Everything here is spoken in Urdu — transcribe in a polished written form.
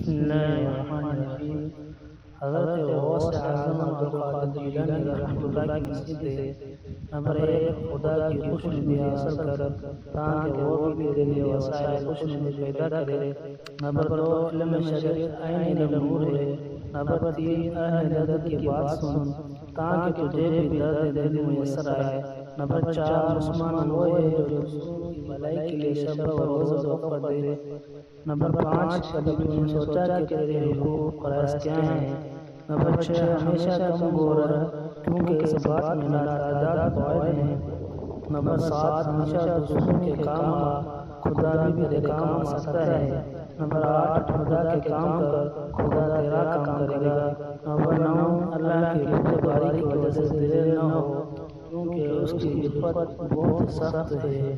بسم اللہ الرحمن الرحیم۔ حضرت غوث اعظم عبدالقادر جیلانی رحمۃ اللہ کی مسجد ہے۔ نمبر 1، خدا کی خوش ندی حاصل کر تاکہ وہ بھی تیرے لیے وسائل خوش ندی پیدا کرے۔ نمبر 2، علم شریعت عین علم نور ہے۔ نمبر 3، اہل درد کی بات سن تاکہ تجھے بھی درد دل میسر آئے۔ نمبر 4، مسلمان وہ ہے جو دوسروں کی بھلائی کے لیے شب و روز وقف کر دے۔ نمبر 5، کبھی تم نے سوچا کہ تیرے حقوق فرائض کیا ہیں؟ نمبر 6، ہمیشہ کم گو رہ کیونکہ اس بات میں ناتعداد فوائد ہیں۔ نمبر 7، ہمیشہ دوسروں کے کام آ، خدا بھی تیرے کام آ سکتا ہے۔ نمبر 8، خدا کے کام کر، خدا تیرا کام کرے گا۔ نمبر 9، اللہ کی بردباری کی وجہ سے دلیر نہ ہو کیونکہ اس کی عفت بہت سخت ہے۔